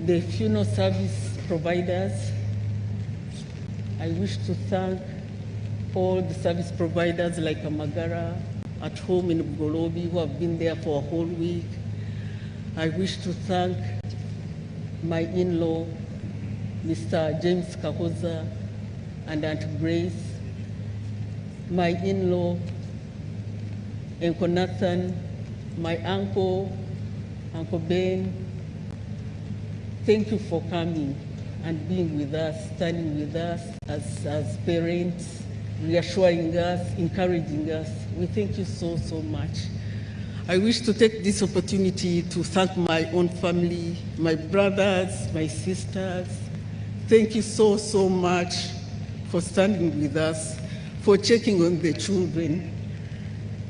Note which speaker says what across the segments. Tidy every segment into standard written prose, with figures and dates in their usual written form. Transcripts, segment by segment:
Speaker 1: the funeral service providers. I wish to thank all the service providers like Amagara at home in Bugolobi who have been there for a whole week. I wish to thank my in-law, Mr. James Kahoza and Aunt Grace, my in-law, Uncle Nathan, my uncle, Uncle Ben. Thank you for coming and being with us, standing with us as parents, reassuring us, encouraging us. We thank you so, so much. I wish to take this opportunity to thank my own family, my brothers, my sisters. Thank you so, so much for standing with us, for checking on the children.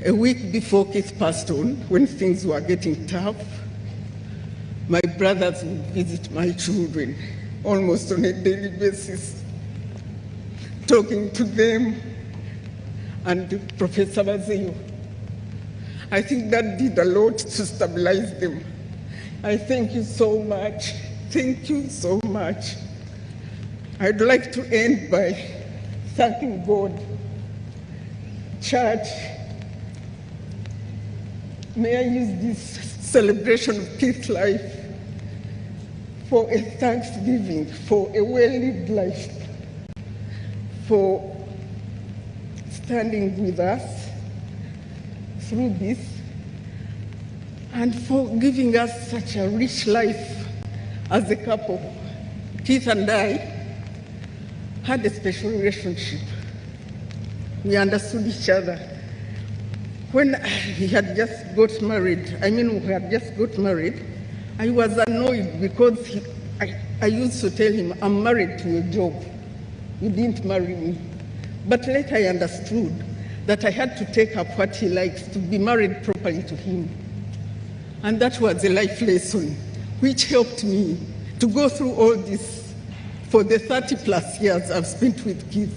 Speaker 1: A week before Keith passed on, when things were getting tough, my brothers would visit my children almost on a daily basis, talking to them and Professor Mazeyo. I think that did a lot to stabilize them. I thank you so much. Thank you so much. I'd like to end by thanking God, church. May I use this celebration of Keith's life for a thanksgiving, for a well-lived life, for standing with us through this, and for giving us such a rich life as a couple. Keith and I had a special relationship. We understood each other. When we had just got married, I was annoyed because I used to tell him, I'm married to your job. You didn't marry me. But later I understood that I had to take up what he likes to be married properly to him. And that was a life lesson, which helped me to go through all this for the 30 plus years I've spent with Keith.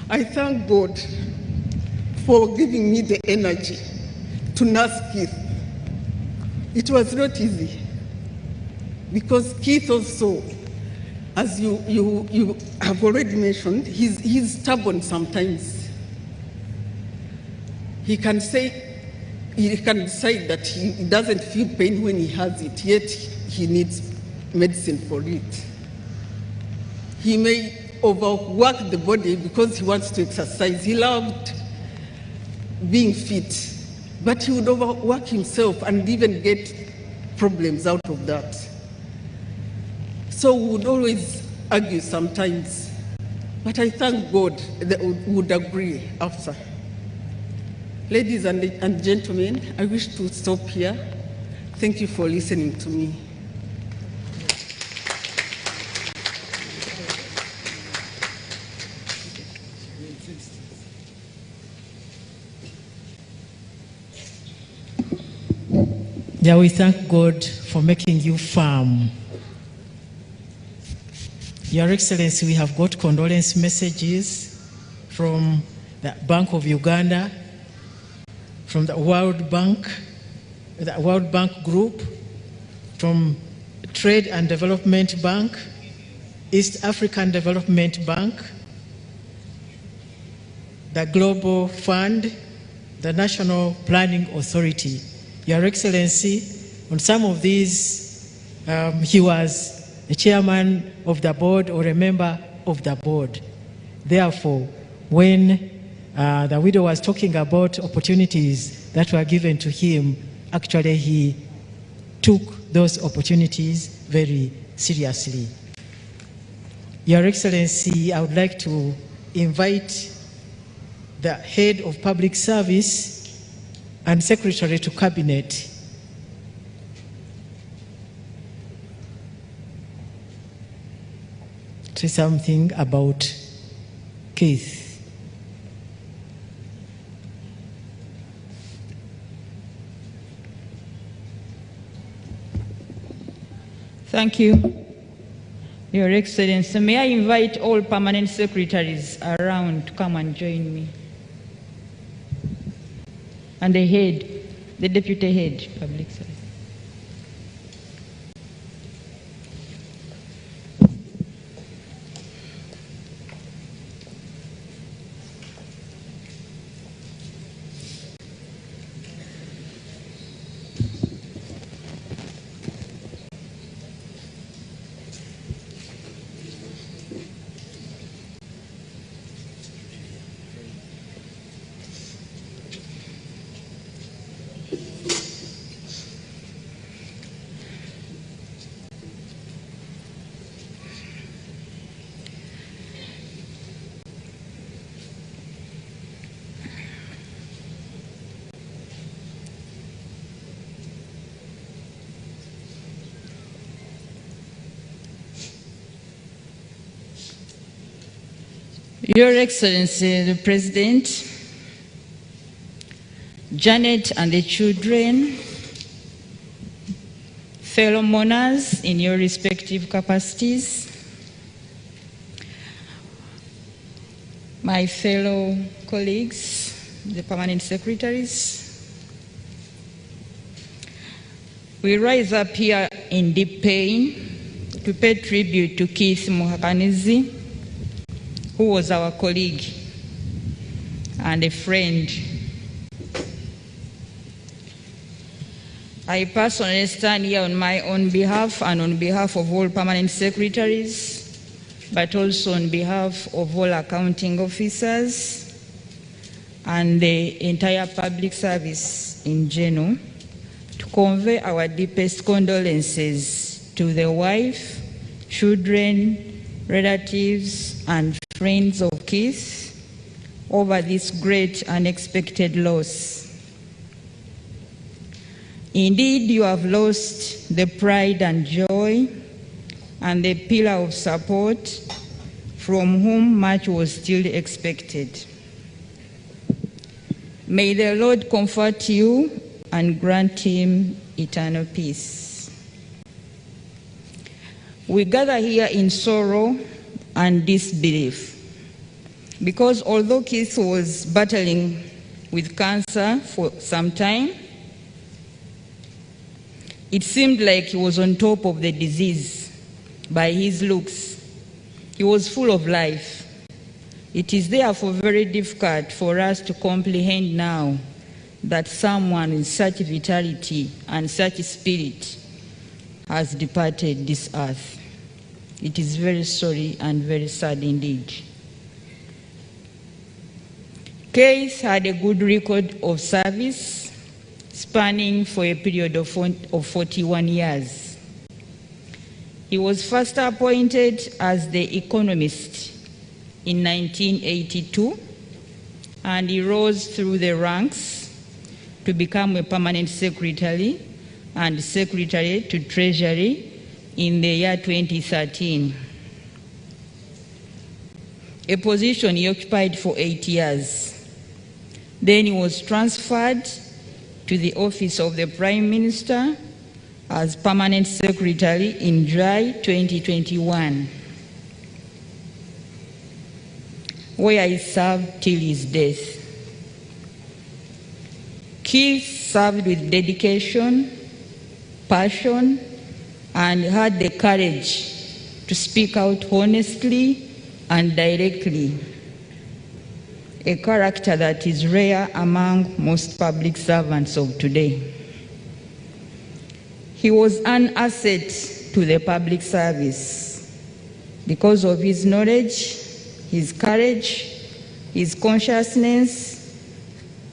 Speaker 1: I thank God for giving me the energy to nurse Keith. It was not easy because Keith also, as you have already mentioned, he's stubborn sometimes. He can decide that he doesn't feel pain when he has it, yet he needs medicine for it. He may overwork the body because he wants to exercise. He loved being fit, but he would overwork himself and even get problems out of that. So we would always argue sometimes, but I thank God that we would agree after. Ladies and gentlemen, I wish to stop here. Thank you for listening to me.
Speaker 2: Yeah, we thank God for making you firm. Your Excellency, we have got condolence messages from the Bank of Uganda, from the World Bank Group, from Trade and Development Bank, East African Development Bank, the Global Fund, the National Planning Authority. Your Excellency, on some of these, he was the chairman of the board or a member of the board. Therefore, when the widow was talking about opportunities that were given to him, actually he took those opportunities very seriously. Your Excellency, I would like to invite the head of public service and secretary to cabinet to say something about Keith.
Speaker 3: Thank you, Your Excellency. May I invite all permanent secretaries around to come and join me. And the head, the deputy head, public service. Your Excellency, the President, Janet and the children, fellow mourners in your respective capacities, my fellow colleagues, the permanent secretaries, we rise up here in deep pain to pay tribute to Keith Muhakanizi, who was our colleague and a friend. I personally stand here on my own behalf and on behalf of all permanent secretaries, but also on behalf of all accounting officers and the entire public service in general, to convey our deepest condolences to the wife, children, relatives, and friends of Keith over this great unexpected loss. Indeed, you have lost the pride and joy and the pillar of support from whom much was still expected. May the Lord comfort you and grant him eternal peace. We gather here in sorrow and disbelief, because although Keith was battling with cancer for some time, it seemed like he was on top of the disease by his looks. He was full of life. It is therefore very difficult for us to comprehend now that someone with such vitality and such spirit has departed this earth. It is very sorry and very sad indeed. Keith had a good record of service spanning for a period of 41 years. He was first appointed as the economist in 1982, and he rose through the ranks to become a permanent secretary and secretary to Treasury in the year 2013, a position he occupied for 8 years. Then he was transferred to the office of the Prime Minister as permanent secretary in July 2021, where he served till his death. Keith served with dedication, passion, and had the courage to speak out honestly and directly, a character that is rare among most public servants of today. He was an asset to the public service because of his knowledge, his courage, his consciousness,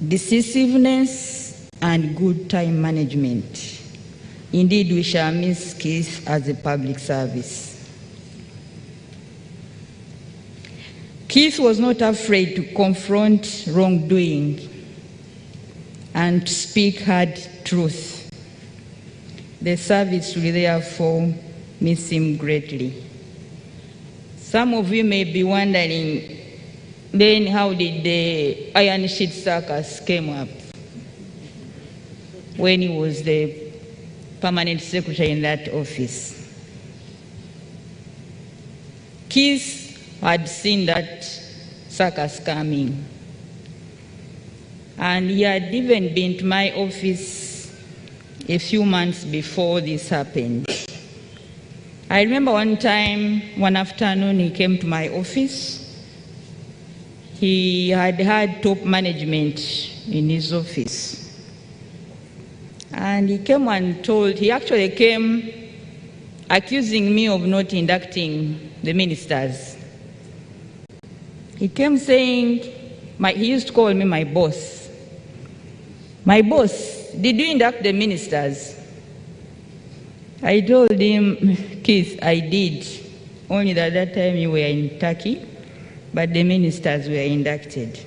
Speaker 3: decisiveness, and good time management. Indeed, we shall miss Keith as a public service. Keith was not afraid to confront wrongdoing and to speak hard truth. The service will therefore miss him greatly. Some of you may be wondering, then how did the Iron Sheet Circus came up when he was the permanent secretary in that office? Keith had seen that circus coming, and he had even been to my office a few months before this happened. I remember one time, one afternoon, he came to my office. He had had top management in his office. And he came and he actually came accusing me of not inducting the ministers. He came saying, he used to call me my boss. My boss, did you induct the ministers? I told him, Keith, I did. Only that that time you were in Turkey, but the ministers were inducted.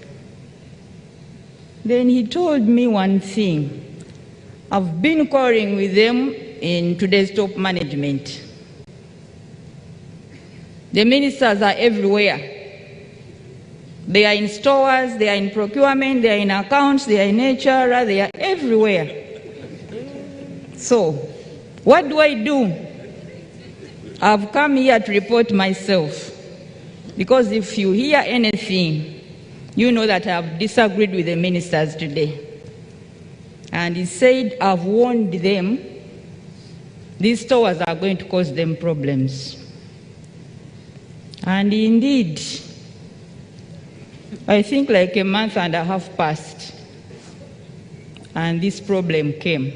Speaker 3: Then he told me one thing. I've been quarreling with them in today's top management. The ministers are everywhere. They are in stores, they are in procurement, they are in accounts, they are in HR, they are everywhere. So, what do? I've come here to report myself, because if you hear anything, you know that I've disagreed with the ministers today. And he said, I've warned them, these stores are going to cause them problems. And indeed, I think like a month and a half passed, and this problem came.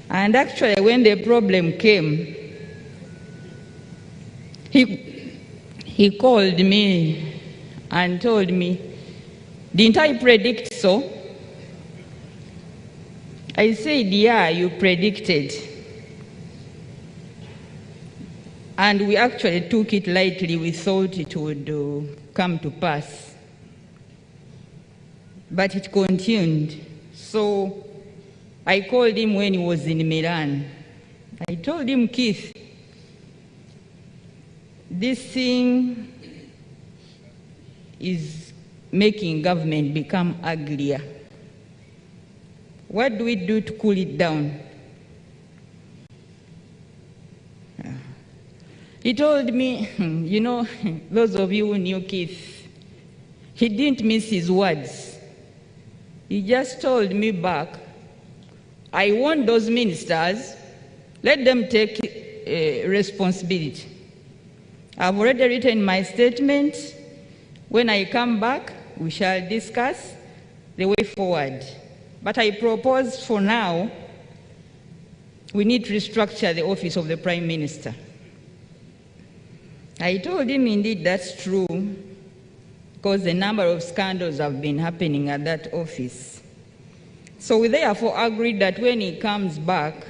Speaker 3: And actually, when the problem came, he called me and told me, didn't I predict so? I said, yeah, you predicted. And we actually took it lightly. We thought it would come to pass. But it continued. So I called him when he was in Milan. I told him, Keith, this thing is making government become uglier. What do we do to cool it down? He told me, you know, those of you who knew Keith, he didn't miss his words. He just told me back, I want those ministers, let them take responsibility. I've already written my statement. When I come back, we shall discuss the way forward. But I propose for now, we need to restructure the office of the Prime Minister. I told him, indeed, that's true, because a number of scandals have been happening at that office. So we therefore agreed that when he comes back,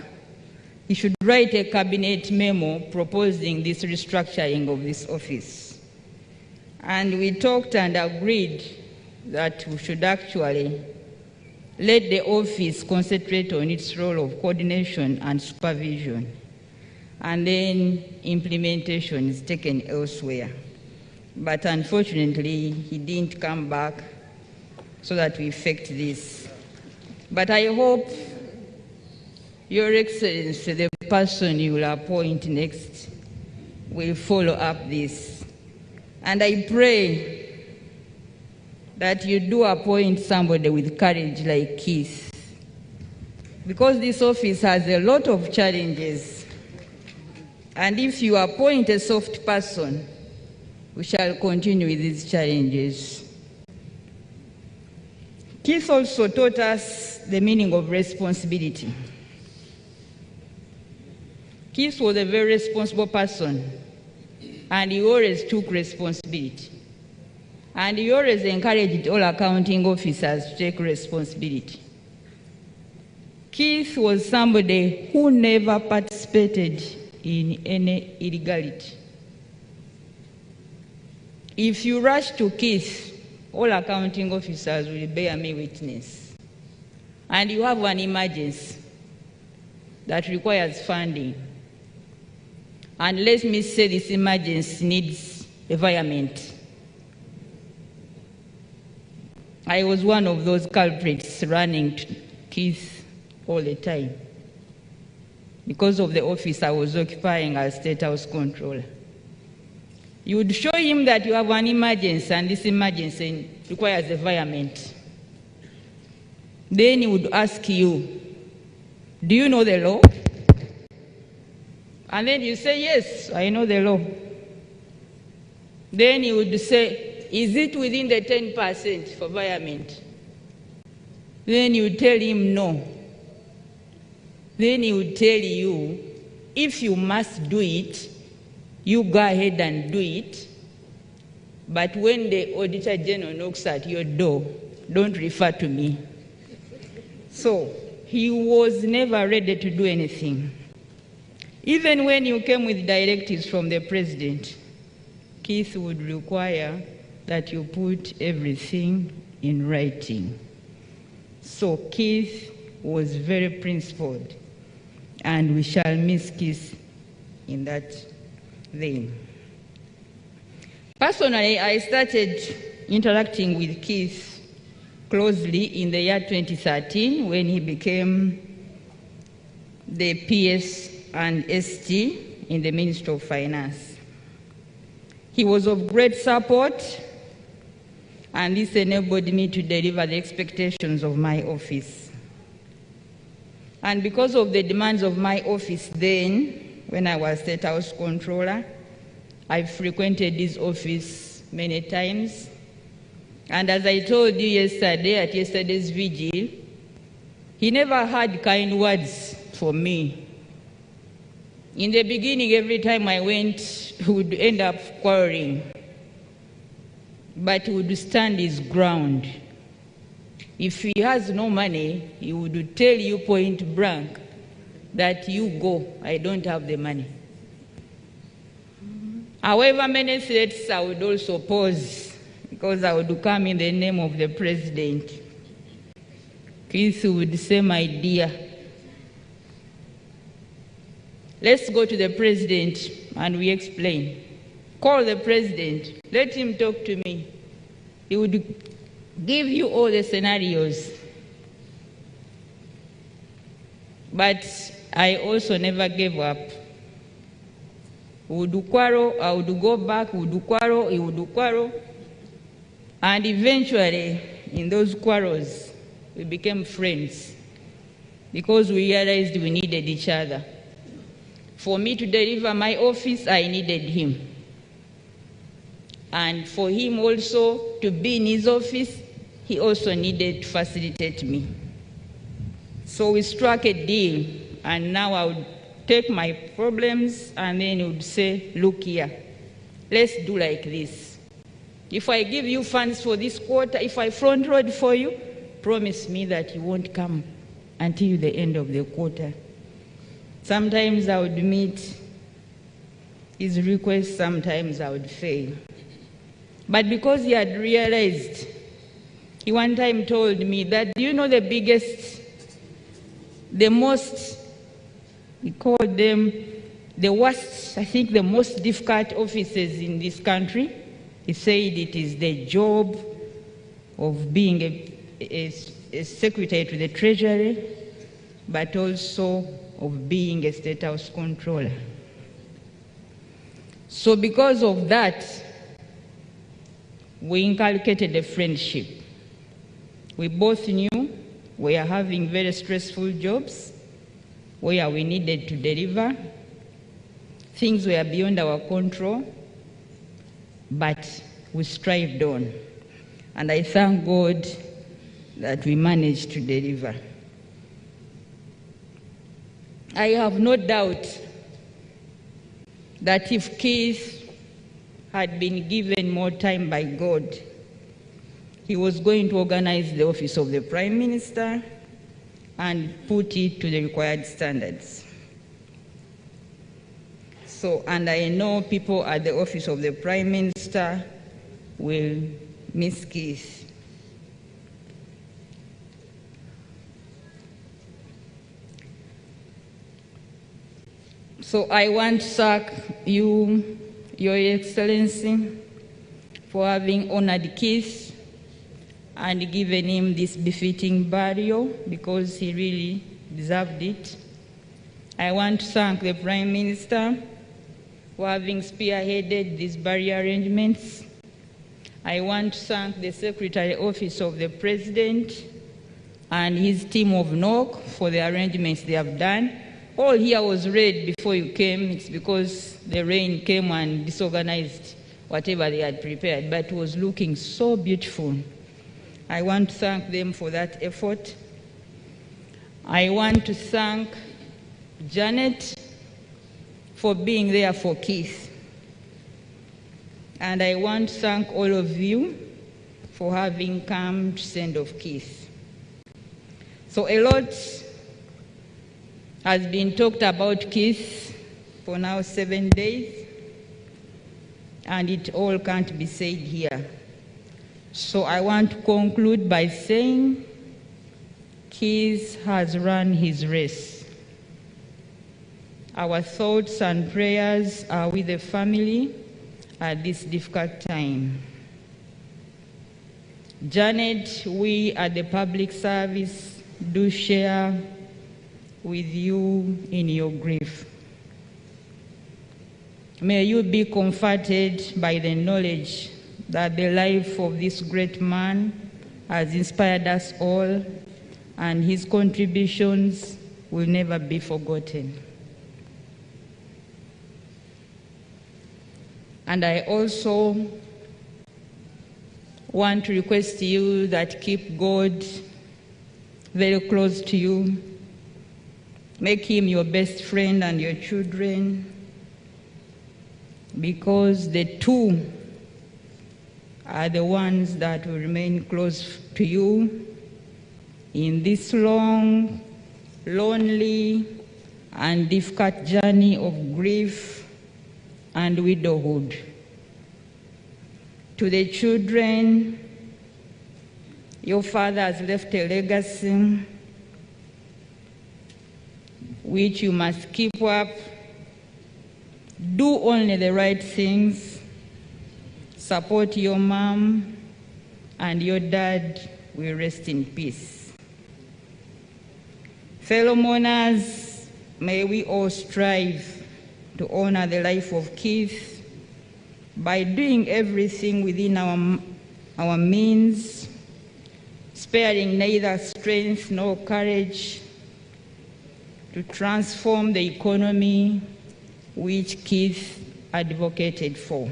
Speaker 3: he should write a cabinet memo proposing this restructuring of this office. And we talked and agreed that we should actually let the office concentrate on its role of coordination and supervision, and then implementation is taken elsewhere. But unfortunately, he didn't come back so that we effect this. But I hope, Your Excellency, the person you will appoint next will follow up this. And I pray that you do appoint somebody with courage like Keith, because this office has a lot of challenges. And if you appoint a soft person, we shall continue with these challenges. Keith also taught us the meaning of responsibility. Keith was a very responsible person, and he always took responsibility. And he always encouraged all accounting officers to take responsibility. Keith was somebody who never participated in any illegality. If you rush to Keith, all accounting officers will bear me witness. And you have an emergency that requires funding. And let me say this emergency needs environment. I was one of those culprits running to Keith all the time because of the office I was occupying as State House Controller. You would show him that you have an emergency and this emergency requires environment. Then he would ask you, do you know the law? And then you say, yes, I know the law. Then he would say, is it within the 10% for environment? Then you tell him no. Then he would tell you, if you must do it, you go ahead and do it. But when the Auditor General knocks at your door, don't refer to me. So he was never ready to do anything. Even when you came with directives from the President, Keith would require that you put everything in writing. So Keith was very principled, and we shall miss Keith in that vein. Personally, I started interacting with Keith closely in the year 2013 when he became the PS and ST in the Ministry of Finance. He was of great support, and this enabled me to deliver the expectations of my office. And because of the demands of my office then, when I was State House Controller, I frequented his office many times. And as I told you yesterday at yesterday's vigil, he never had kind words for me. In the beginning, every time I went, he would end up quarreling. But he would stand his ground. If he has no money, he would tell you point blank that you go, I don't have the money. However many threats I would also pose, because I would come in the name of the president. Keith would say, my dear, let's go to the president and we explain. Call the president, let him talk to me. He would give you all the scenarios. But I also never gave up. We would quarrel, I would go back, we would quarrel, he would quarrel. And eventually, in those quarrels, we became friends because we realized we needed each other. For me to deliver my office, I needed him. And for him also to be in his office, he also needed to facilitate me. So we struck a deal, and now I would take my problems and then he would say, look here, let's do like this. If I give you funds for this quarter, if I front load for you, promise me that you won't come until the end of the quarter. Sometimes I would meet his requests, sometimes I would fail. But because he had realized, he one time told me that, do you know the biggest, the most, he called them the worst, I think the most difficult offices in this country? He said it is the job of being a secretary to the Treasury, but also of being a State House Controller. So because of that, we inculcated a friendship. We both knew we are having very stressful jobs where we needed to deliver. Things were beyond our control, but we strived on. And I thank God that we managed to deliver. I have no doubt that if Keith had been given more time by God, he was going to organize the office of the Prime Minister and put it to the required standards. So, and I know people at the office of the Prime Minister will miss Keith. So I want to thank you, Your Excellency, for having honored Keith and given him this befitting burial because he really deserved it. I want to thank the Prime Minister for having spearheaded these burial arrangements. I want to thank the Secretary Office of the President and his team of NOC for the arrangements they have done. All here was red before you came. It's because the rain came and disorganized whatever they had prepared, but it was looking so beautiful. I want to thank them for that effort. I want to thank Janet for being there for Keith. And I want to thank all of you for having come to send off Keith. So a lot has been talked about Keith for now 7 days, and it all can't be said here. So I want to conclude by saying Keith has run his race. Our thoughts and prayers are with the family at this difficult time. Janet, we at the public service do share with you in your grief. May you be comforted by the knowledge that the life of this great man has inspired us all, and his contributions will never be forgotten. And I also want to request you that keep God very close to you. Make him your best friend and your children, because the two are the ones that will remain close to you in this long, lonely, and difficult journey of grief and widowhood. To the children, your father has left a legacy which you must keep up. Do only the right things. Support your mom, and your dad will rest in peace. Fellow mourners, may we all strive to honor the life of Keith by doing everything within our means, sparing neither strength nor courage to transform the economy which Keith advocated for.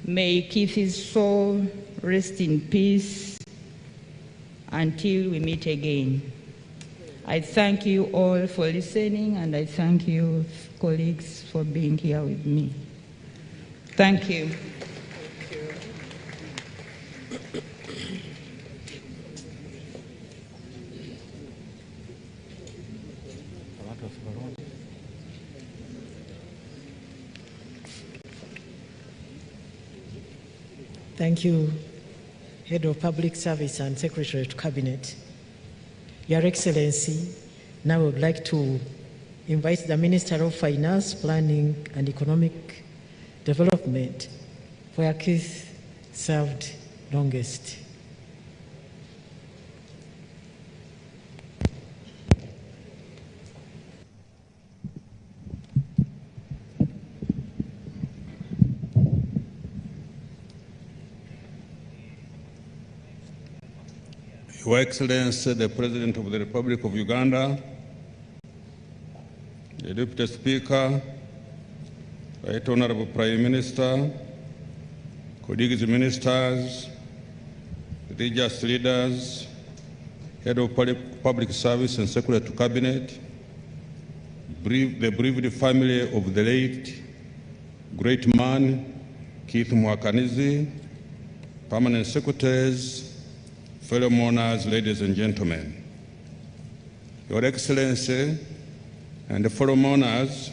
Speaker 3: May Keith's soul rest in peace until we meet again. I thank you all for listening, and I thank you, colleagues, for being here with me. Thank you.
Speaker 2: Thank you, Head of Public Service and Secretary to Cabinet. Your Excellency, now I would like to invite the Minister of Finance, Planning and Economic Development, where Keith served longest.
Speaker 4: Your Excellency, the President of the Republic of Uganda, the Deputy Speaker, Right Honorable Prime Minister, colleagues ministers, religious leaders, Head of Public Service and Secretary to Cabinet, the bereaved family of the late great man, Keith Muhakanizi, permanent secretaries, fellow mourners, ladies and gentlemen. Your Excellency and fellow mourners,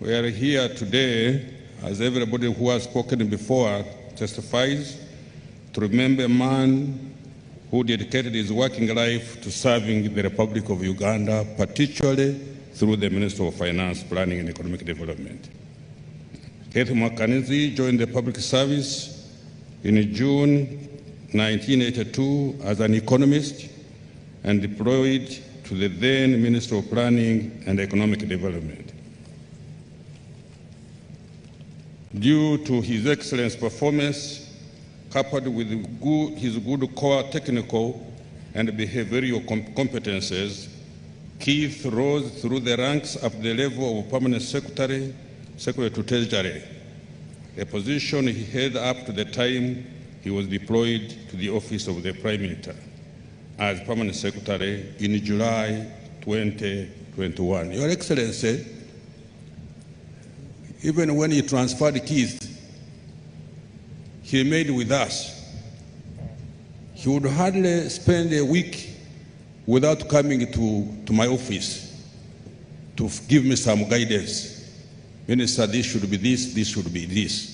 Speaker 4: we are here today, as everybody who has spoken before testifies, to remember a man who dedicated his working life to serving the Republic of Uganda, particularly through the Minister of Finance, Planning and Economic Development. Keith Muhakanizi joined the public service in June 1982 as an economist and deployed to the then Minister of Planning and Economic Development. Due to his excellent performance, coupled with his good core technical and behavioral competences, Keith rose through the ranks at the level of Permanent Secretary to Treasury, a position he held up to the time he was deployed to the office of the Prime Minister as Permanent Secretary in July 2021. Your Excellency, even when he transferred Keith, he made with us. He would hardly spend a week without coming to my office to give me some guidance. Minister, this should be this should be this.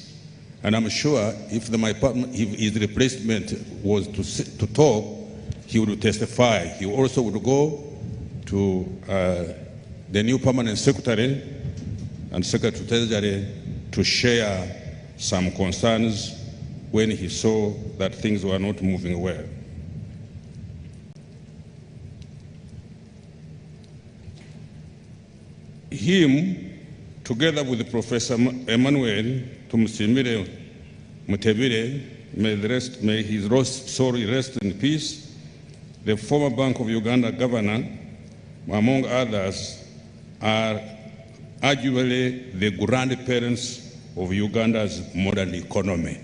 Speaker 4: And I'm sure if his replacement was to talk, he would testify. He also would go to the new permanent secretary and Secretary Treasury to share some concerns when he saw that things were not moving well. Him, together with Professor Emmanuel Tumusimire Mutebire, may his soul rest in peace, the former Bank of Uganda governor, among others, are arguably the grandparents of Uganda's modern economy.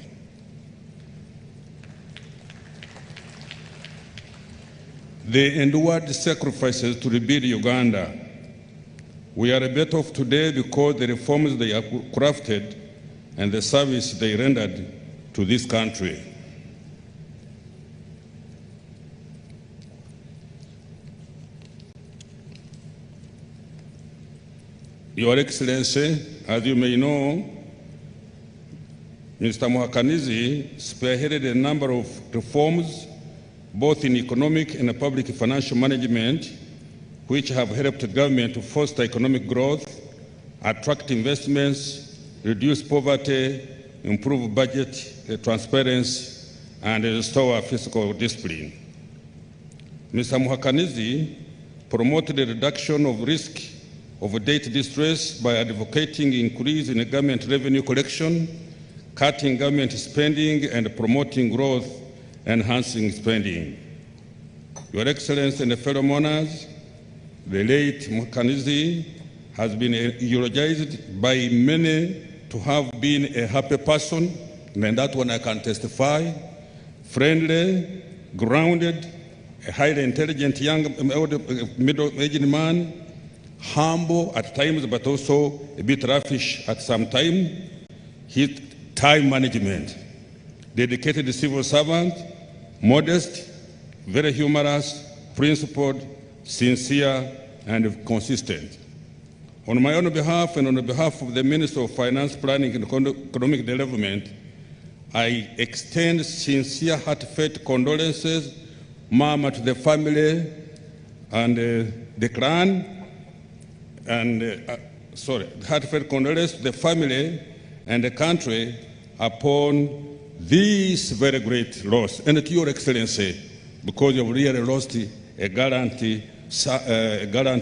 Speaker 4: They endured sacrifices to rebuild Uganda. We are better off today because the reforms they have crafted and the service they rendered to this country. Your Excellency, as you may know, Mr. Muhakanizi spearheaded a number of reforms, both in economic and public financial management, which have helped the government to foster economic growth, attract investments, reduce poverty, improve budget transparency, and restore fiscal discipline. Mr. Muhakanizi promoted the reduction of risk of debt distress by advocating increase in government revenue collection, cutting government spending, and promoting growth, enhancing spending. Your Excellency and fellow monarchs, the late Muhakanizi has been eulogized by many to have been a happy person, and that one I can testify, friendly, grounded, a highly intelligent young middle-aged man, humble at times, but also a bit raffish at some time. His time management, dedicated civil servant, modest, very humorous, principled, sincere, and consistent. On my own behalf and on behalf of the Minister of Finance, Planning and Economic Development, I extend sincere, heartfelt condolences, Mama, to the family and the clan, and heartfelt condolences to the family and the country upon this very great loss. And to Your Excellency, because you've really lost a gallant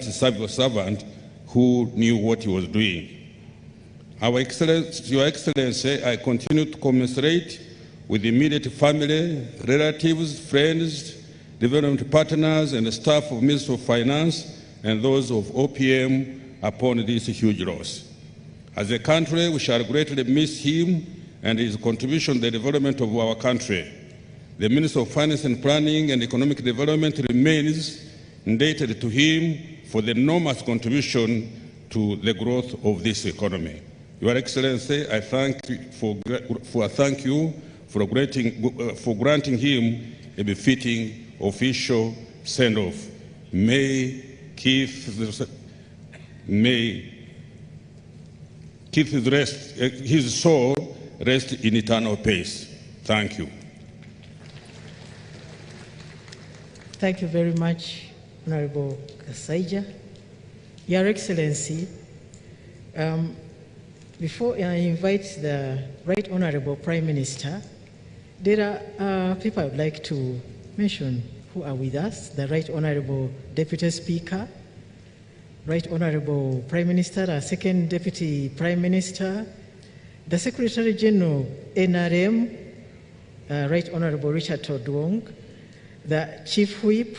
Speaker 4: civil servant who knew what he was doing. Your Excellency, I continue to commiserate with immediate family, relatives, friends, development partners, and the staff of Ministry of Finance and those of OPM upon this huge loss. As a country, we shall greatly miss him and his contribution to the development of our country. The Minister of Finance and Planning and Economic Development remains indebted to him for the enormous contribution to the growth of this economy. Your Excellency, I thank you for granting him a befitting official send-off. May his soul rest in eternal peace. Thank you.
Speaker 2: Thank you very much, Honorable Kasaija. Your Excellency, before I invite the Right Honorable Prime Minister, there are people I would like to mention who are with us: the Right Honorable Deputy Speaker, Right Honorable Prime Minister, our Second Deputy Prime Minister, the Secretary General NRM, Right Honorable Richard Todwong, the Chief Whip,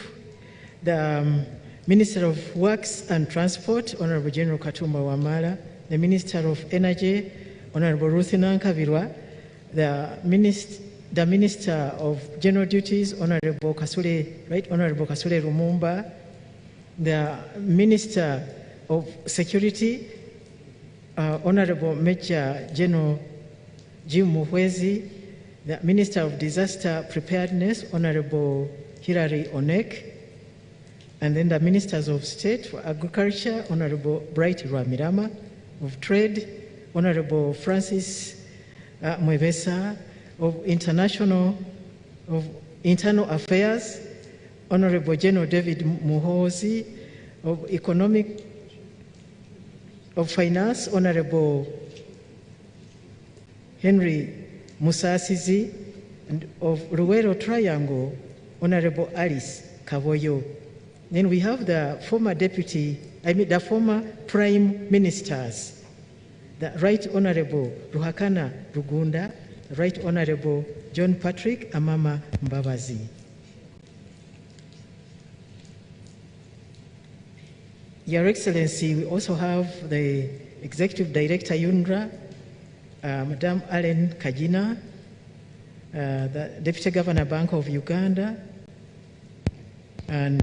Speaker 2: the Minister of Works and Transport, Honorable General Katumba Wamala, the Minister of Energy, Honorable Ruth Nankabirwa, the Minister of General Duties, Honorable Kasule, Right Honorable Kasule Lumumba, the Minister of Security, Honorable Major General Jim Muhwezi, the Minister of Disaster Preparedness, Honorable Hilary Onek, and then the Ministers of State for Agriculture, Honorable Bright Rwamirama, of Trade, Honorable Francis Mwebesa, of Internal Affairs, Honorable General David Muhozi, of Economic of Finance, Honorable Henry Musasizi, and of Ruwero Triangle, Honorable Alice Kaboyo. Then we have the former the former Prime Ministers, the Right Honorable Ruhakana Rugunda, the Right Honorable John Patrick Amama Mbabazi. Your Excellency, we also have the Executive Director UNRA, Madam Allen Kajina, the Deputy Governor Bank of Uganda, and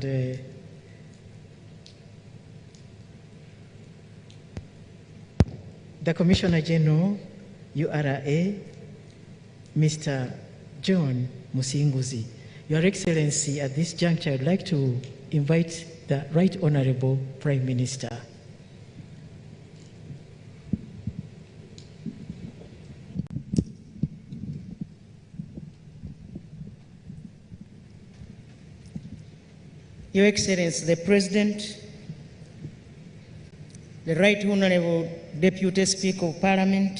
Speaker 2: the Commissioner General, URA, Mr. John Musinguzi. Your Excellency, at this juncture, I'd like to invite the Right Honorable Prime Minister.
Speaker 5: Your Excellency, the President, the Right Honorable Deputy Speaker of Parliament,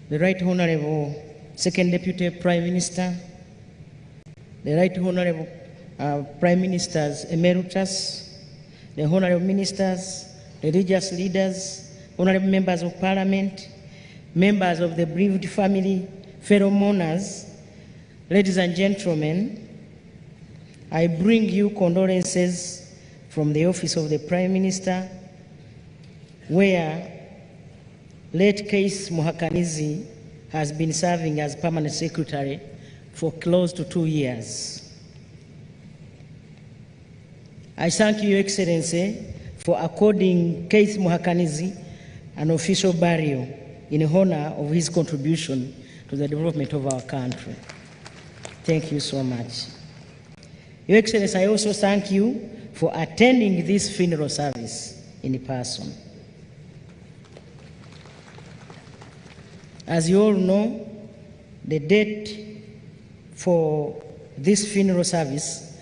Speaker 5: the Right Honorable Second Deputy Prime Minister, the Right Honorable Prime Ministers Emeritus, the Honorable Ministers, the religious leaders, Honorable Members of Parliament, members of the bereaved family, fellow mourners, ladies and gentlemen, I bring you condolences from the office of the Prime Minister, where late Case Muhakanizi has been serving as Permanent Secretary for close to 2 years. I thank you, Your Excellency, for according Case Muhakanizi an official burial in honor of his contribution to the development of our country. Thank you so much. Your Excellency, I also thank you for attending this funeral service in person. As you all know, the date for this funeral service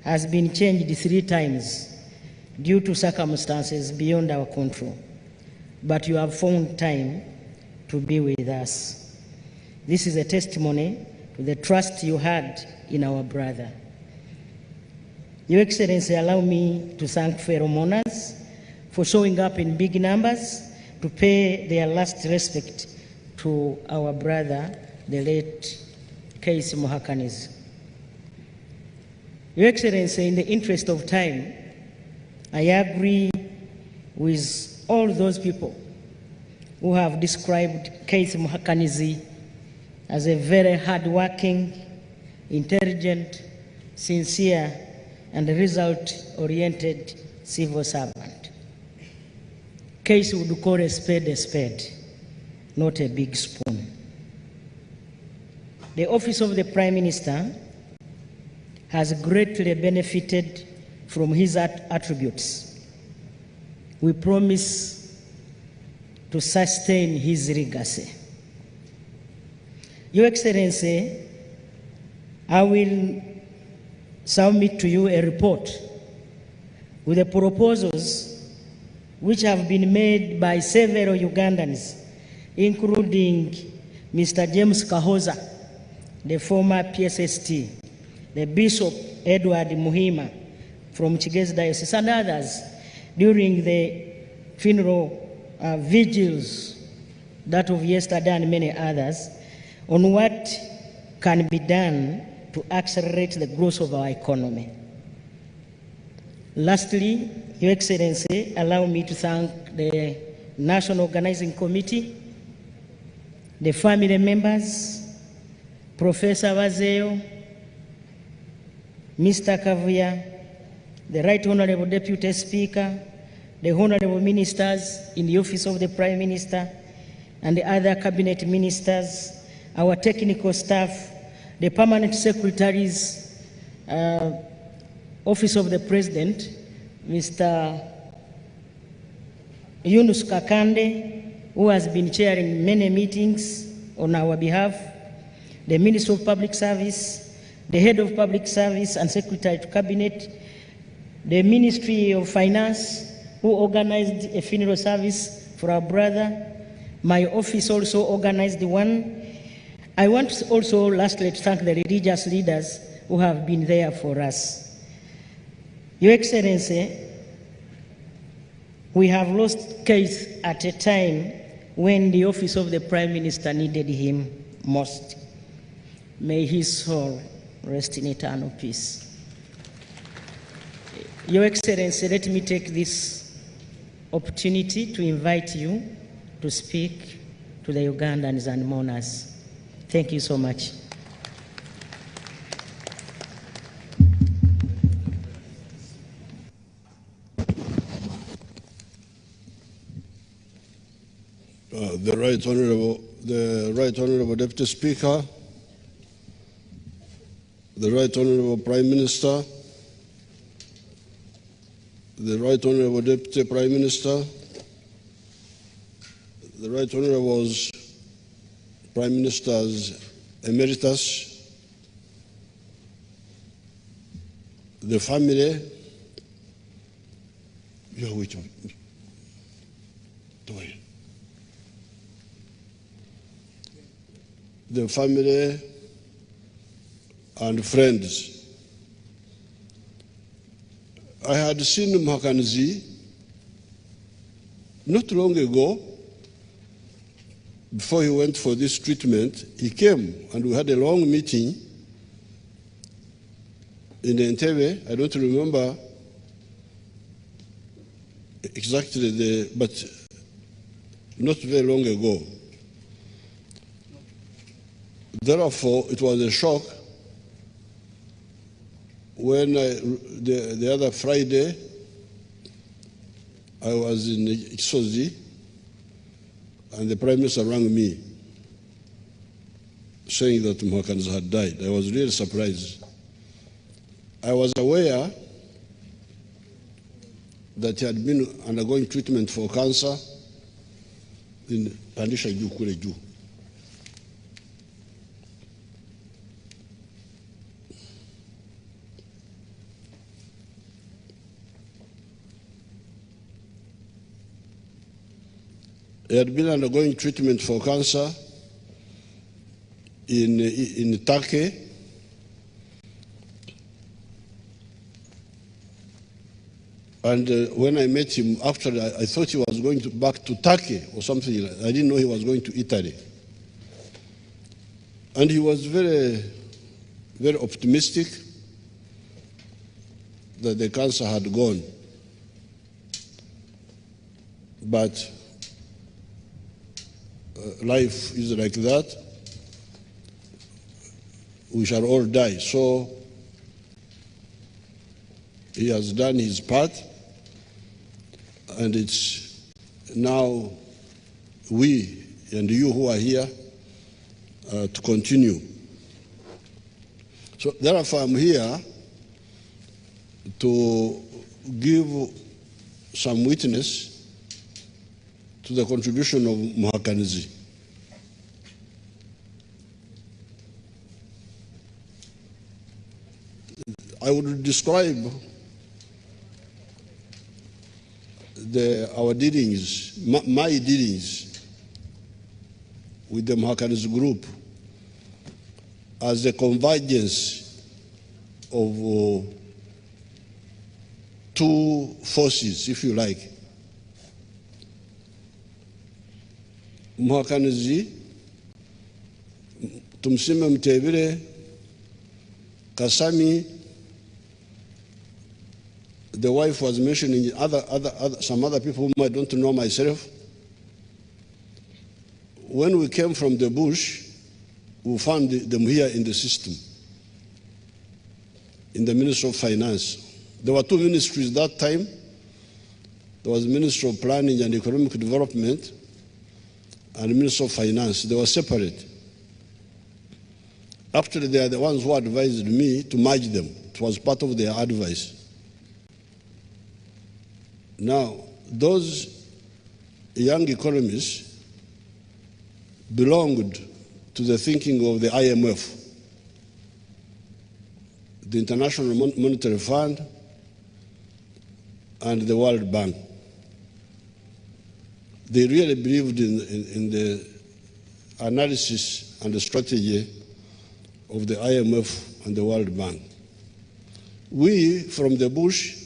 Speaker 5: has been changed 3 times due to circumstances beyond our control. But you have found time to be with us. This is a testimony to the trust you had in our brother. Your Excellency, allow me to thank fellow mourners for showing up in big numbers to pay their last respect to our brother, the late Case Muhakanizi. Your Excellency, in the interest of time, I agree with all those people who have described Case Muhakanizi as a very hardworking, intelligent, sincere, and result-oriented civil servant. Case would call a spade, not a big spoon. The office of the Prime Minister has greatly benefited from his attributes. We promise to sustain his legacy. Your Excellency, I will submit to you a report with the proposals which have been made by several Ugandans, including Mr. James Kahoza, the former PSST, the Bishop Edward Muhima from Kigezi Diocese, and others during the funeral vigils, that of yesterday and many others, on what can be done to accelerate the growth of our economy. Lastly, Your Excellency, allow me to thank the National Organizing Committee, the family members, Professor Wazeo, Mr. Kavuya, the Right Honorable Deputy Speaker, the Honorable Ministers in the Office of the Prime Minister, and the other Cabinet Ministers, our technical staff, the Permanent Secretaries, Office of the President, Mr. Yunus Kakande, who has been chairing many meetings on our behalf, the Minister of Public Service, the Head of Public Service and Secretary to Cabinet, the Ministry of Finance, who organized a funeral service for our brother. My office also organized one. I want also lastly to thank the religious leaders who have been there for us. Your Excellency, we have lost Keith at a time when the office of the Prime Minister needed him most. May his soul rest in eternal peace. Your Excellency, let me take this opportunity to invite you to speak to the Ugandans and mourners. Thank you so much.
Speaker 6: The Right Honourable Deputy Speaker, the Right Honourable Prime Minister, the Right Honourable Deputy Prime Minister, the Right Honourable Prime Ministers Emeritus, the family, the family and friends. I had seen Muhakanizi not long ago. Before he went for this treatment, he came and we had a long meeting in Entebbe. I don't remember exactly but not very long ago. Therefore, it was a shock when the other Friday I was in Isozi and the Prime Minister rang me saying that Muhakanizi had died. I was really surprised. I was aware that he had been undergoing treatment for cancer in Pandisha Kureju. He had been undergoing treatment for cancer in Turkey. And when I met him, after I thought he was going back to Turkey or something like that. I didn't know he was going to Italy. And he was very, very optimistic that the cancer had gone. But life is like that. We shall all die. So he has done his part, and it's now we and you who are here to continue. So therefore I'm here to give some witness to the contribution of Muhakanizi. I would describe our dealings, my dealings with the Muhakanizi group as a convergence of two forces, if you like. Muhakanizi, tumsime Mtebire, Kasami, the wife was mentioning some other people whom I don't know myself. When we came from the bush, we found them here in the system, in the Ministry of Finance. There were two ministries that time. There was the Ministry of Planning and Economic Development and the Ministry of Finance. They were separate. Actually, they are the ones who advised me to merge them. It was part of their advice. Now, those young economists belonged to the thinking of the IMF, the International Monetary Fund, and the World Bank. they really believed in the analysis and the strategy of the IMF and the World Bank. We, from the bush,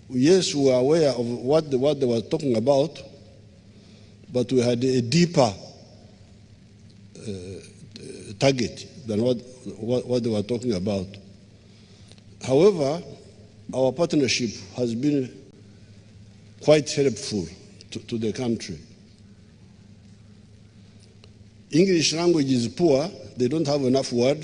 Speaker 6: yes, we were aware of what they were talking about, but we had a deeper target than what they were talking about. However, our partnership has been quite helpful to the country. English language is poor, they don't have enough words.